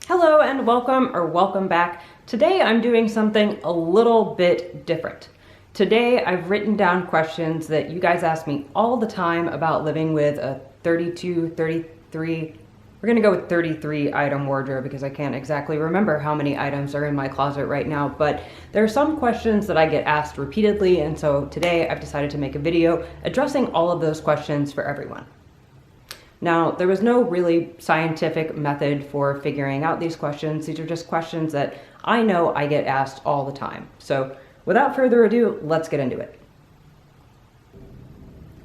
Hello and welcome back. Today I'm doing something a little bit different. Today I've written down questions that you guys ask me all the time about living with a 33, we're gonna go with 33 item wardrobe because I can't exactly remember how many items are in my closet right now, but there are some questions that I get asked repeatedly, and so today I've decided to make a video addressing all of those questions for everyone. Now, there was no really scientific method for figuring out these questions. These are just questions that I know I get asked all the time. So without further ado, let's get into it.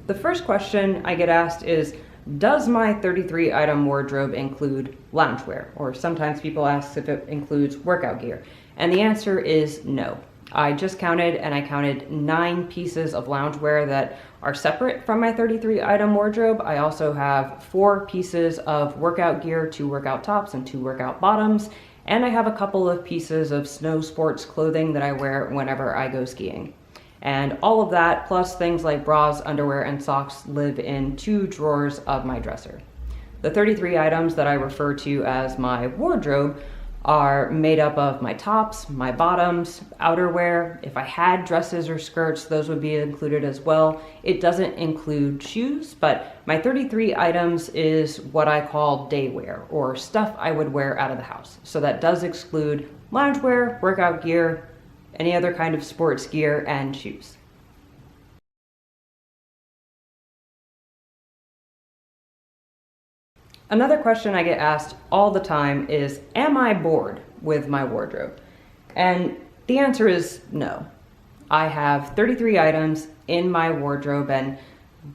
The first question I get asked is, does my 33 item wardrobe include loungewear? Or sometimes people ask if it includes workout gear. And the answer is no. I just counted and I counted 9 pieces of loungewear that are separate from my 33 item wardrobe. I also have 4 pieces of workout gear, 2 workout tops and 2 workout bottoms. And I have a couple of pieces of snow sports clothing that I wear whenever I go skiing. And all of that, plus things like bras, underwear, and socks, live in 2 drawers of my dresser. The 33 items that I refer to as my wardrobe are made up of my tops, my bottoms, outerwear. If I had dresses or skirts, those would be included as well. It doesn't include shoes, but my 33 items is what I call day wear, or stuff I would wear out of the house. So that does exclude loungewear, workout gear, any other kind of sports gear, and shoes. Another question I get asked all the time is, am I bored with my wardrobe? And the answer is no. I have 33 items in my wardrobe, and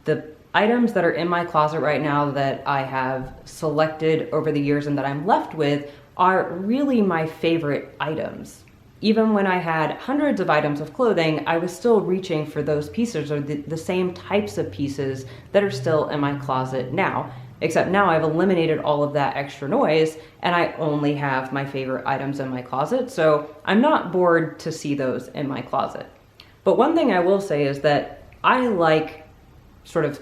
the items that are in my closet right now that I have selected over the years and that I'm left with are really my favorite items. Even when I had hundreds of items of clothing, I was still reaching for those pieces, or the same types of pieces that are still in my closet now. Except now I've eliminated all of that extra noise and I only have my favorite items in my closet, so I'm not bored to see those in my closet. But one thing I will say is that I like sort of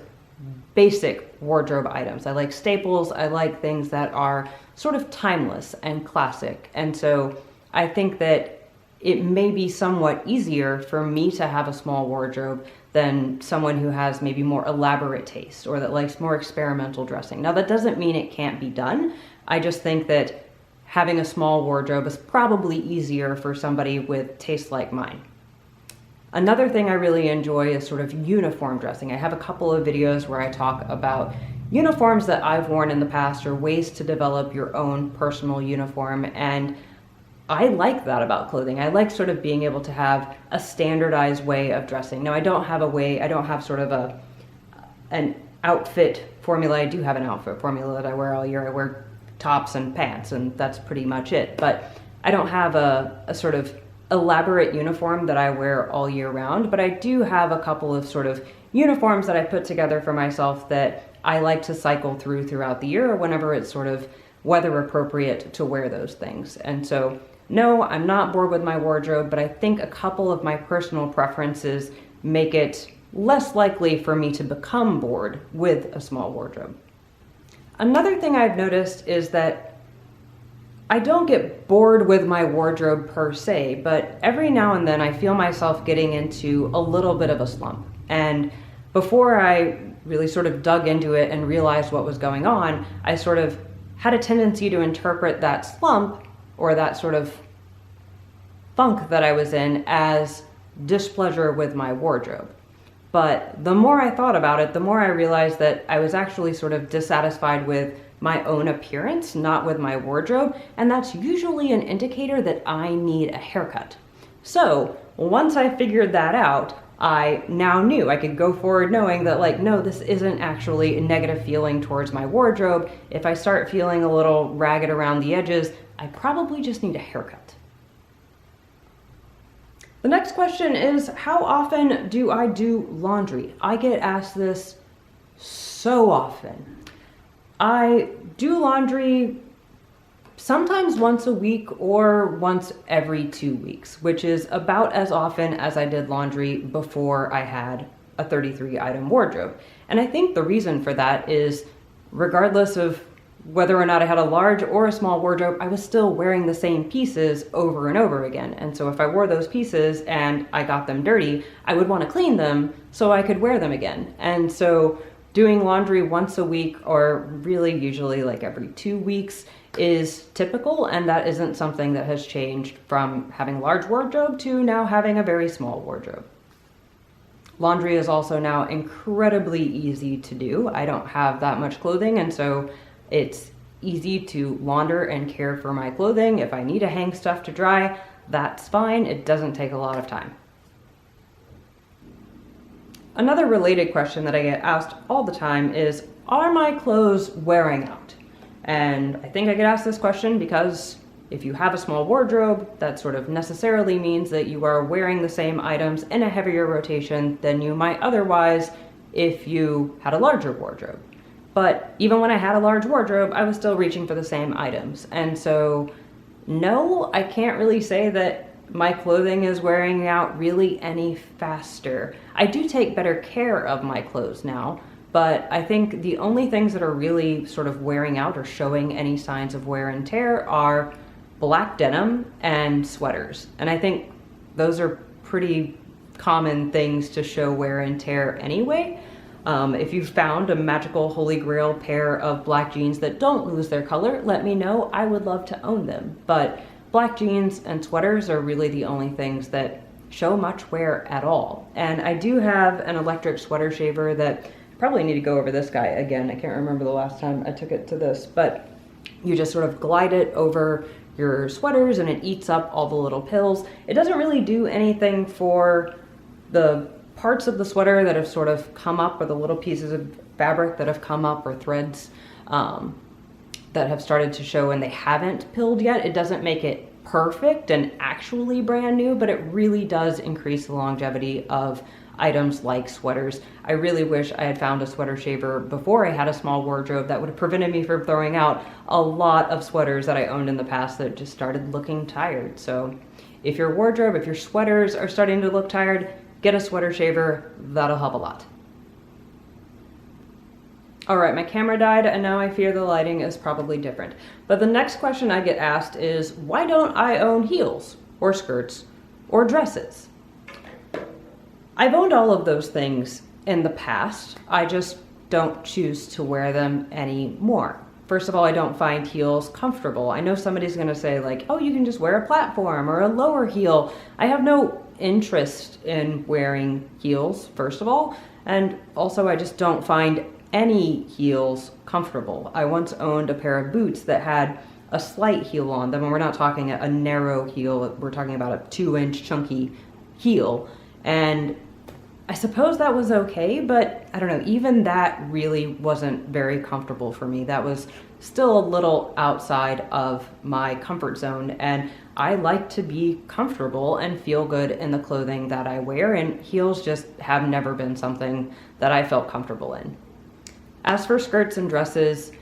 basic wardrobe items. I like staples, I like things that are sort of timeless and classic. And so I think that it may be somewhat easier for me to have a small wardrobe than someone who has maybe more elaborate taste or that likes more experimental dressing. Now, that doesn't mean it can't be done. I just think that having a small wardrobe is probably easier for somebody with taste like mine. Another thing I really enjoy is sort of uniform dressing. I have a couple of videos where I talk about uniforms that I've worn in the past or ways to develop your own personal uniform, and I like that about clothing. I like sort of being able to have a standardized way of dressing. Now, I don't have sort of an outfit formula. I do have an outfit formula that I wear all year. I wear tops and pants, and that's pretty much it. But I don't have a sort of elaborate uniform that I wear all year round, but I do have a couple of sort of uniforms that I put together for myself that I like to cycle throughout the year whenever it's sort of weather appropriate to wear those things. And so no, I'm not bored with my wardrobe, but I think a couple of my personal preferences make it less likely for me to become bored with a small wardrobe. Another thing I've noticed is that I don't get bored with my wardrobe per se, but every now and then I feel myself getting into a little bit of a slump. And before I really sort of dug into it and realized what was going on, I sort of had a tendency to interpret that slump or that sort of funk that I was in as displeasure with my wardrobe. But the more I thought about it, the more I realized that I was actually sort of dissatisfied with my own appearance, not with my wardrobe, and that's usually an indicator that I need a haircut. So once I figured that out, I now knew I could go forward knowing that, like, no, this isn't actually a negative feeling towards my wardrobe. If I start feeling a little ragged around the edges, I probably just need a haircut. The next question is, how often do I do laundry? I get asked this so often. I do laundry sometimes once a week or once every 2 weeks, which is about as often as I did laundry before I had a 33 item wardrobe. And I think the reason for that is, regardless of whether or not I had a large or a small wardrobe, I was still wearing the same pieces over and over again. And so if I wore those pieces and I got them dirty, I would want to clean them so I could wear them again. And so doing laundry once a week, or really usually like every 2 weeks, is typical, and that isn't something that has changed from having a large wardrobe to now having a very small wardrobe. Laundry is also now incredibly easy to do. I don't have that much clothing, and so it's easy to launder and care for my clothing. If I need to hang stuff to dry, that's fine. It doesn't take a lot of time. Another related question that I get asked all the time is, are my clothes wearing out? And I think I get asked this question because if you have a small wardrobe, that sort of necessarily means that you are wearing the same items in a heavier rotation than you might otherwise if you had a larger wardrobe. But even when I had a large wardrobe, I was still reaching for the same items. And so, no, I can't really say that my clothing is wearing out really any faster. I do take better care of my clothes now, but I think the only things that are really sort of wearing out or showing any signs of wear and tear are black denim and sweaters. And I think those are pretty common things to show wear and tear anyway. If you've found a magical holy grail pair of black jeans that don't lose their color, let me know. I would love to own them. But black jeans and sweaters are really the only things that show much wear at all. And I do have an electric sweater shaver that I probably need to go over this guy again. I can't remember the last time I took it to this, but you just sort of glide it over your sweaters and it eats up all the little pills. It doesn't really do anything for the parts of the sweater that have sort of come up, or the little pieces of fabric that have come up, or threads that have started to show and they haven't pilled yet. It doesn't make it perfect and actually brand new, but it really does increase the longevity of items like sweaters. I really wish I had found a sweater shaver before I had a small wardrobe. That would have prevented me from throwing out a lot of sweaters that I owned in the past that just started looking tired. So if your wardrobe, if your sweaters are starting to look tired, get a sweater shaver. That'll help a lot. All right, my camera died and now I fear the lighting is probably different. But the next question I get asked is, why don't I own heels or skirts or dresses? I've owned all of those things in the past. I just don't choose to wear them anymore. First of all, I don't find heels comfortable. I know somebody's gonna say like, oh, you can just wear a platform or a lower heel. I have no interest in wearing heels, first of all. And also I just don't find any heels comfortable. I once owned a pair of boots that had a slight heel on them, and we're not talking a narrow heel, we're talking about a 2-inch chunky heel. And I suppose that was okay, but I don't know, even that really wasn't very comfortable for me. That was still a little outside of my comfort zone, and I like to be comfortable and feel good in the clothing that I wear, and heels just have never been something that I felt comfortable in. As for skirts and dresses,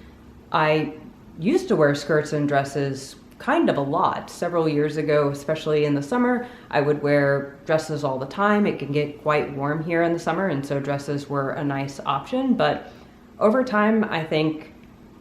I used to wear skirts and dresses kind of a lot. Several years ago, especially in the summer, I would wear dresses all the time. It can get quite warm here in the summer, and so dresses were a nice option. But over time, I think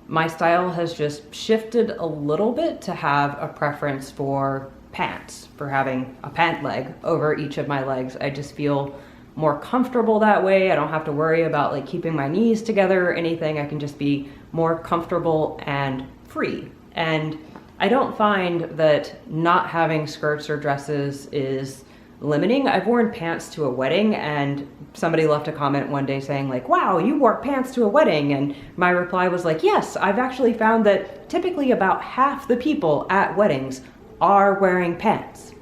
my style has just shifted a little bit to have a preference for pants, for having a pant leg over each of my legs. I just feel more comfortable that way. I don't have to worry about like keeping my knees together or anything. I can just be more comfortable and free. And I don't find that not having skirts or dresses is limiting. I've worn pants to a wedding, and somebody left a comment one day saying like, wow, you wore pants to a wedding. And my reply was like, yes, I've actually found that typically about half the people at weddings are wearing pants.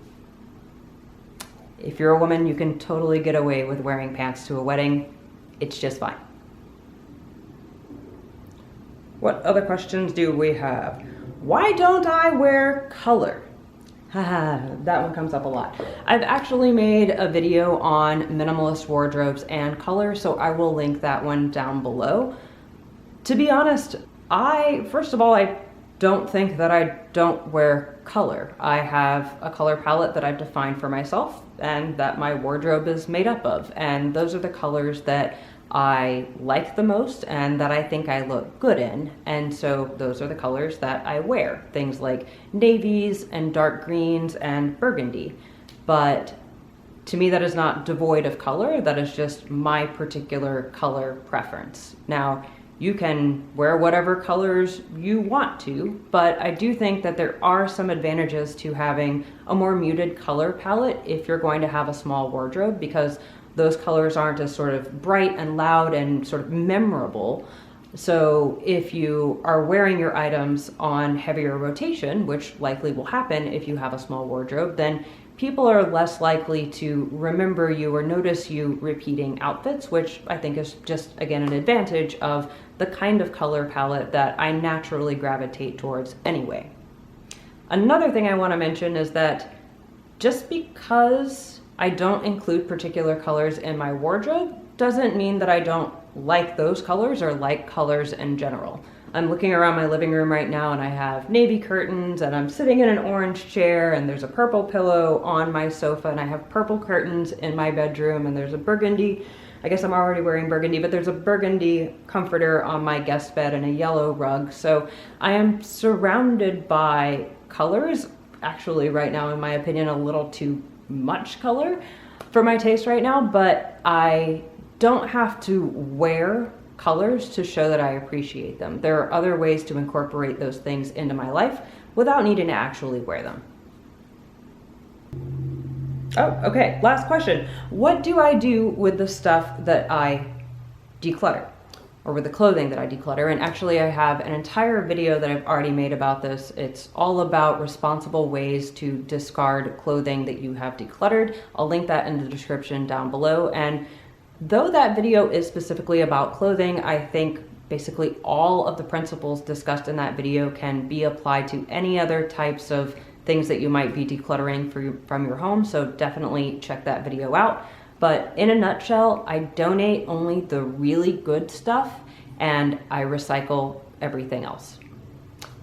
If you're a woman, you can totally get away with wearing pants to a wedding. It's just fine. What other questions do we have? Why don't I wear color? Haha, that one comes up a lot. I've actually made a video on minimalist wardrobes and color, so I will link that one down below. To be honest, first of all, I don't think that I don't wear color. I have a color palette that I've defined for myself and that my wardrobe is made up of. And those are the colors that I like the most and that I think I look good in. And so those are the colors that I wear. Things like navies and dark greens and burgundy. But to me, that is not devoid of color. That is just my particular color preference. Now, you can wear whatever colors you want to, but I do think that there are some advantages to having a more muted color palette if you're going to have a small wardrobe, because those colors aren't as sort of bright and loud and sort of memorable. So if you are wearing your items on heavier rotation, which likely will happen if you have a small wardrobe, then people are less likely to remember you or notice you repeating outfits, which I think is just, again, an advantage of the kind of color palette that I naturally gravitate towards anyway. Another thing I want to mention is that just because I don't include particular colors in my wardrobe doesn't mean that I don't like those colors or like colors in general. I'm looking around my living room right now and I have navy curtains and I'm sitting in an orange chair and there's a purple pillow on my sofa and I have purple curtains in my bedroom and there's a burgundy, I guess I'm already wearing burgundy, but there's a burgundy comforter on my guest bed and a yellow rug. So I am surrounded by colors, actually right now in my opinion a little too much color for my taste right now, but I don't have to wear colors to show that I appreciate them. There are other ways to incorporate those things into my life without needing to actually wear them. Oh, okay, last question. What do I do with the stuff that I declutter, or with the clothing that I declutter? And actually I have an entire video that I've already made about this. It's all about responsible ways to discard clothing that you have decluttered. I'll link that in the description down below. And though that video is specifically about clothing, I think basically all of the principles discussed in that video can be applied to any other types of things that you might be decluttering from your home. So definitely check that video out. But in a nutshell, I donate only the really good stuff and I recycle everything else.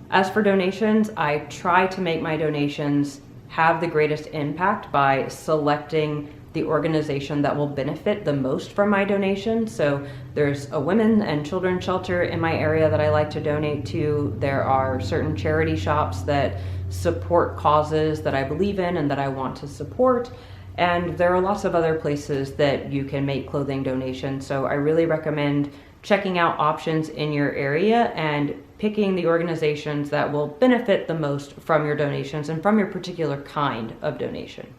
As for donations, I try to make my donations have the greatest impact by selecting the organization that will benefit the most from my donation. So there's a women and children's shelter in my area that I like to donate to. There are certain charity shops that support causes that I believe in and that I want to support. And there are lots of other places that you can make clothing donations. So I really recommend checking out options in your area and picking the organizations that will benefit the most from your donations and from your particular kind of donation.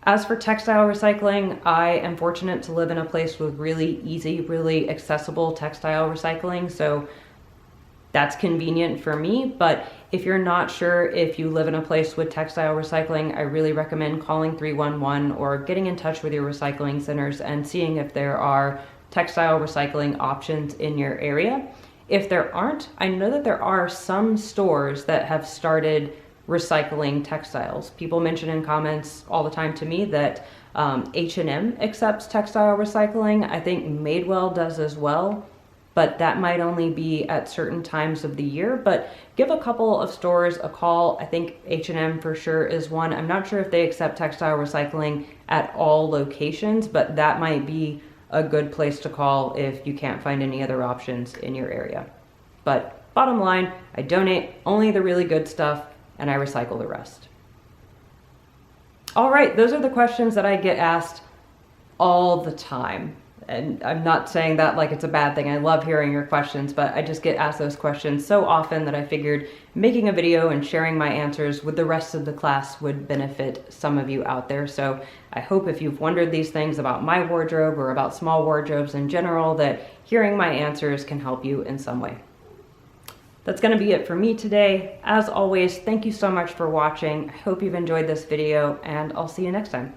As for textile recycling, I am fortunate to live in a place with really easy, really accessible textile recycling, so that's convenient for me. But if you're not sure if you live in a place with textile recycling, I really recommend calling 311 or getting in touch with your recycling centers and seeing if there are textile recycling options in your area. If there aren't, I know that there are some stores that have started recycling textiles. People mention in comments all the time to me that H&M accepts textile recycling. I think Madewell does as well, but that might only be at certain times of the year. But give a couple of stores a call. I think H&M for sure is one. I'm not sure if they accept textile recycling at all locations, but that might be a good place to call if you can't find any other options in your area. But bottom line, I donate only the really good stuff and I recycle the rest. All right, those are the questions that I get asked all the time. And I'm not saying that like it's a bad thing. I love hearing your questions, but I just get asked those questions so often that I figured making a video and sharing my answers with the rest of the class would benefit some of you out there. So I hope if you've wondered these things about my wardrobe or about small wardrobes in general, that hearing my answers can help you in some way. That's going to be it for me today. As always, thank you so much for watching. I hope you've enjoyed this video and I'll see you next time.